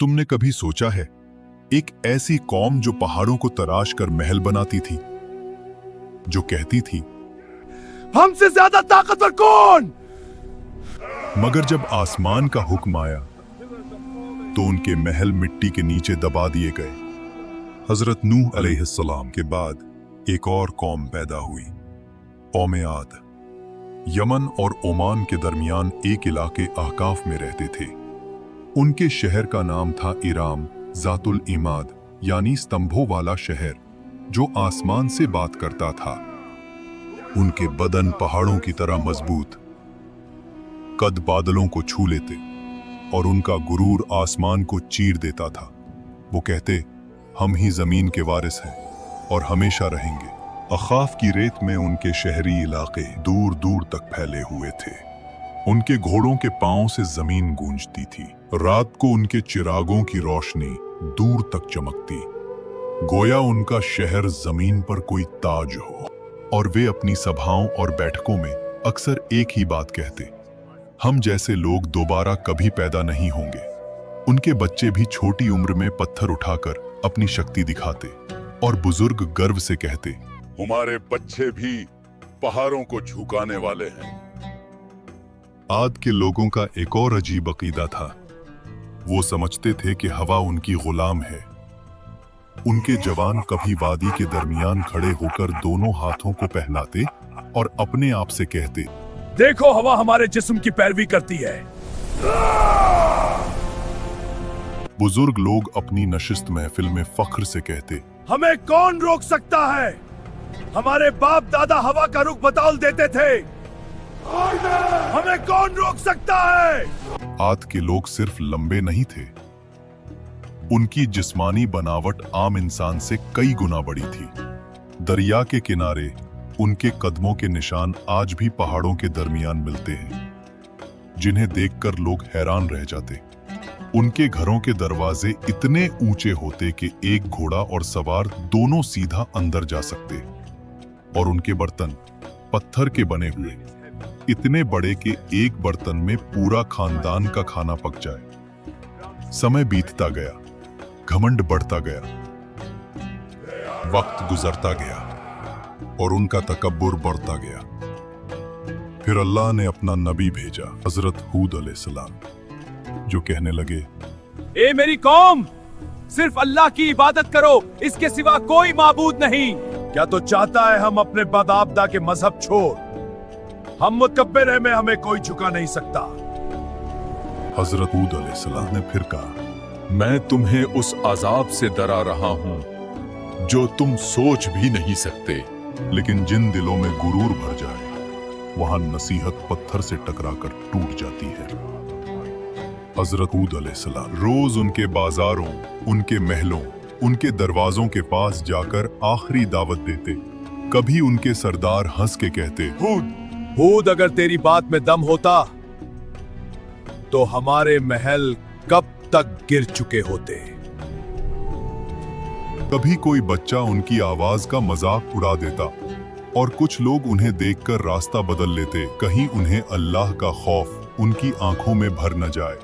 तुमने कभी सोचा है, एक ऐसी कौम जो पहाड़ों को तराश कर महल बनाती थी, जो कहती थी हमसे ज्यादा ताकतवर कौन? मगर जब आसमान का हुक्म आया तो उनके महल मिट्टी के नीचे दबा दिए गए। हजरत नूह अलैहिस्सलाम के बाद एक और कौम पैदा हुई, कौम आद। यमन और ओमान के दरमियान एक इलाके अहकाफ में रहते थे। उनके शहर का नाम था इराम जातुल इमाद, यानी स्तंभों वाला शहर जो आसमान से बात करता था। उनके बदन पहाड़ों की तरह मजबूत, कद बादलों को छू लेते और उनका गुरूर आसमान को चीर देता था। वो कहते, हम ही जमीन के वारिस हैं और हमेशा रहेंगे। अखाफ की रेत में उनके शहरी इलाके दूर दूर तक फैले हुए थे। उनके घोड़ों के पांव से जमीन गूंजती थी। रात को उनके चिरागों की रोशनी दूर तक चमकती, गोया उनका शहर जमीन पर कोई ताज हो। और वे अपनी सभाओं और बैठकों में अक्सर एक ही बात कहते, हम जैसे लोग दोबारा कभी पैदा नहीं होंगे। उनके बच्चे भी छोटी उम्र में पत्थर उठाकर अपनी शक्ति दिखाते और बुजुर्ग गर्व से कहते, हमारे बच्चे भी पहाड़ों को झुकाने वाले हैं। आद के लोगों का एक और अजीब अकीदा था। वो समझते थे कि हवा उनकी गुलाम है। उनके जवान कभी वादी के दरमियान खड़े होकर दोनों हाथों को पहलाते और अपने आप से कहते, देखो हवा हमारे जिस्म की पैरवी करती है। बुजुर्ग लोग अपनी नशिस्त महफिल में फख्र से कहते, हमें कौन रोक सकता है? हमारे बाप दादा हवा का रुख बतौल देते थे, हमें कौन रोक सकता है? आद के लोग सिर्फ लंबे नहीं थे, उनकी जिस्मानी बनावट आम इंसान से कई गुना बड़ी थी। दरिया के किनारे उनके कदमों के निशान आज भी पहाड़ों के दरमियान मिलते हैं, जिन्हें देखकर लोग हैरान रह जाते। उनके घरों के दरवाजे इतने ऊंचे होते कि एक घोड़ा और सवार दोनों सीधा अंदर जा सकते, और उनके बर्तन पत्थर के बने हुए, इतने बड़े कि एक बर्तन में पूरा खानदान का खाना पक जाए। समय बीतता गया, घमंड बढ़ता गया, वक्त गुजरता गया और उनका तकब्बुर बढ़ता गया। फिर अल्लाह ने अपना नबी भेजा, हजरत हूद अलैहिस्सलाम, जो कहने लगे, ए मेरी कौम, सिर्फ अल्लाह की इबादत करो, इसके सिवा कोई माबूद नहीं। क्या तो चाहता है हम अपने बाप-दादा के मजहब छोड़? हम मुतकब्बिर हैं, में हमें कोई झुका नहीं सकता। हजरत हूद अलैहिस्सलाम ने फिर कहा, मैं तुम्हें उस अजाब से डरा रहा हूं जो तुम सोच भी नहीं सकते। लेकिन जिन दिलों में गुरूर भर जाए, वहां नसीहत पत्थर से टकराकर टूट जाती है। हजरत हूद अलैहिस्सलाम रोज उनके बाजारों, उनके महलों, उनके दरवाजों के पास जाकर आखिरी दावत देते। कभी उनके सरदार हंस के कहते, हूद, अगर तेरी बात में दम होता तो हमारे महल कब तक गिर चुके होते। कभी कोई बच्चा उनकी आवाज का मजाक उड़ा देता और कुछ लोग उन्हें देखकर रास्ता बदल लेते, कहीं उन्हें अल्लाह का खौफ उनकी आंखों में भर न जाए।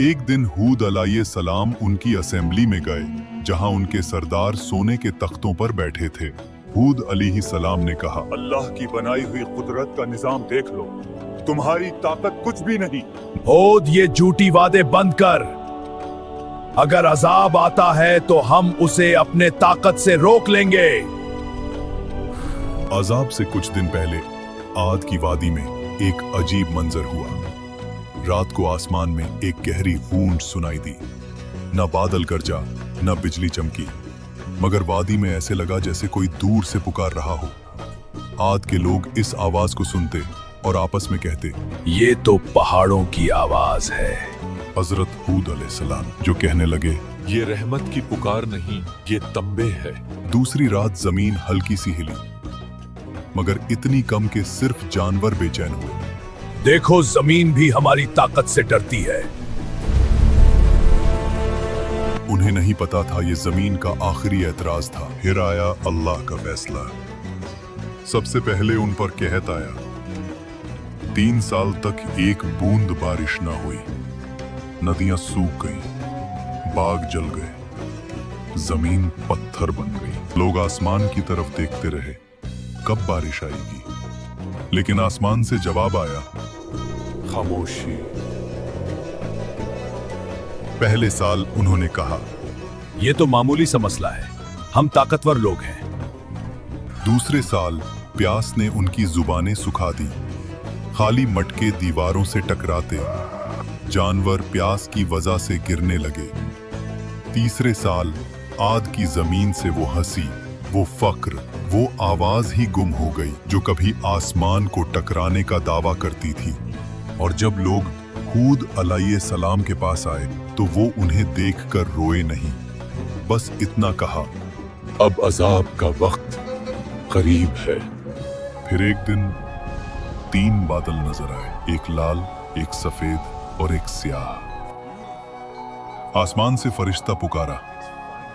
एक दिन हूद अलैहिस्सलाम उनकी असेंबली में गए, जहां उनके सरदार सोने के तख्तों पर बैठे थे। हूद अलैहिस्सलाम ने कहा, अल्लाह की बनाई हुई कुदरत का निजाम देख लो, तुम्हारी ताकत कुछ भी नहीं। हूद, ये झूठी वादे बंद कर। अगर अजाब आता है तो हम उसे अपने ताकत से रोक लेंगे। अजाब से कुछ दिन पहले आद की वादी में एक अजीब मंजर हुआ। रात को आसमान में एक गहरी गूंज सुनाई दी। न बादल गरजा, न बिजली चमकी, मगर वादी में ऐसे लगा जैसे कोई दूर से पुकार रहा हो। आद के लोग इस आवाज को सुनते और आपस में कहते, ये तो पहाड़ों की आवाज है। हजरत हूद अलैहिस्सलाम जो कहने लगे, ये रहमत की पुकार नहीं, ये तंबे है। दूसरी रात जमीन हल्की सी हिली, मगर इतनी कम कि सिर्फ जानवर बेचैन हुए। देखो, जमीन भी हमारी ताकत से डरती है। उन्हें नहीं पता था ये जमीन का आखिरी एतराज था। फिर आया अल्लाह का फैसला। सबसे पहले उन पर कहत आया, 3 साल तक एक बूंद बारिश न हुई, नदियां सूख गईं, बाग जल गए, जमीन पत्थर बन गई। लोग आसमान की तरफ देखते रहे, कब बारिश आएगी, लेकिन आसमान से जवाब आया, खामोशी। पहले साल उन्होंने कहा, ये तो मामूली सा मसला है, हम ताकतवर लोग हैं। दूसरे साल प्यास ने उनकी जुबानें सुखा दी, खाली मटके दीवारों से टकराते, जानवर प्यास की वजह से गिरने लगे। तीसरे साल आद की जमीन से वो हंसी, वो फक्र, वो आवाज ही गुम हो गई जो कभी आसमान को टकराने का दावा करती थी। और जब लोग हूद अलैहिस्सलाम के पास आए तो वो उन्हें देखकर रोए नहीं, बस इतना कहा, अब अजाब का वक्त करीब है। फिर एक दिन 3 बादल नजर आए, एक लाल, एक सफेद और एक स्याह। आसमान से फरिश्ता पुकारा,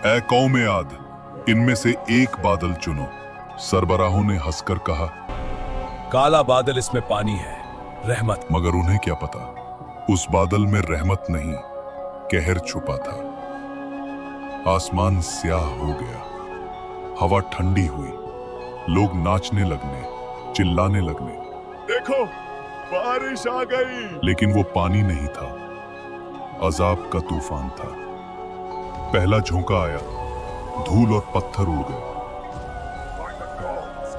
ऐ कौम आद, इनमें से एक बादल चुनो। सरबराहों ने हंसकर कहा, काला बादल, इसमें पानी है, रहमत। मगर उन्हें क्या पता, उस बादल में रहमत नहीं, कहर छुपा था। आसमान स्याह हो गया, हवा ठंडी हुई, लोग नाचने लगने, चिल्लाने लगने, देखो बारिश आ गई। लेकिन वो पानी नहीं था, अजाब का तूफान था। पहला झोंका आया, धूल और पत्थर उड़ गए।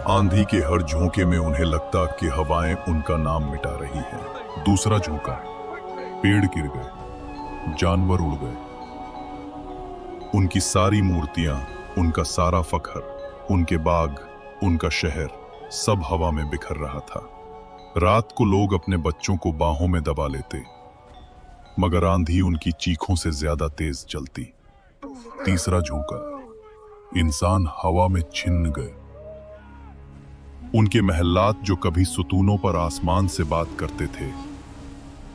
आंधी के हर झोंके में उन्हें लगता कि हवाएं उनका नाम मिटा रही हैं। दूसरा झोंका, पेड़ गिर गए, जानवर उड़ गए। उनकी सारी मूर्तियां, उनका सारा फख्र, उनके बाग, उनका शहर, सब हवा में बिखर रहा था। रात को लोग अपने बच्चों को बाहों में दबा लेते, मगर आंधी उनकी चीखों से ज्यादा तेज चलती। तीसरा झोंका, इंसान हवा में छिन्न गए। उनके महल्लात जो कभी सुतूनों पर आसमान से बात करते थे,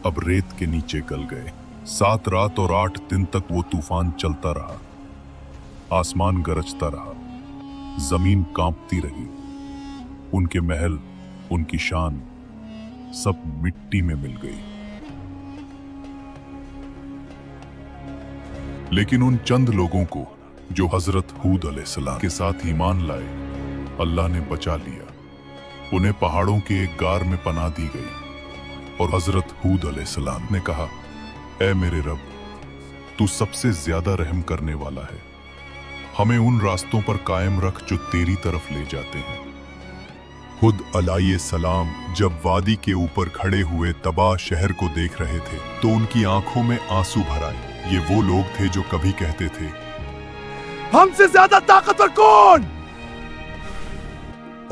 अब रेत के नीचे गल गए। 7 रात और 8 दिन तक वो तूफान चलता रहा। आसमान गरजता रहा, जमीन कांपती रही। उनके महल, उनकी शान, सब मिट्टी में मिल गई। लेकिन उन चंद लोगों को जो हजरत हूद अलैहिस्सलाम के साथ ईमान लाए, अल्लाह ने बचा लिया। उन्हें पहाड़ों के एक गार में पनाह दी गई और हजरत हूद अलैहिस्सलाम ने कहा, ऐ मेरे रब, तू सबसे ज्यादा रहम करने वाला है, हमें उन रास्तों पर कायम रख जो तेरी तरफ ले जाते हैं। हूद अलैहिस्सलाम जब वादी के ऊपर खड़े हुए तबाह शहर को देख रहे थे तो उनकी आंखों में आंसू भर आए। ये वो लोग थे जो कभी कहते थे, हमसे ज्यादा ताकतवर कौन?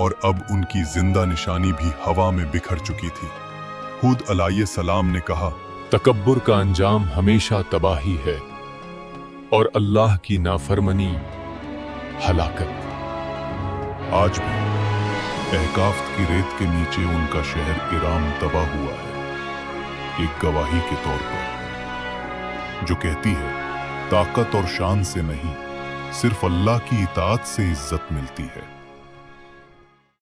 और अब उनकी जिंदा निशानी भी हवा में बिखर चुकी थी। हूद अलैहिस्सलाम ने कहा, तकब्बुर का अंजाम हमेशा तबाही है और अल्लाह की नाफरमानी हलाकत। आज भी अहकाफ्त की रेत के नीचे उनका शहर इराम तबाह हुआ है, एक गवाही के तौर पर, जो कहती है, ताकत और शान से नहीं, सिर्फ अल्लाह की इताअत से इज्जत मिलती है।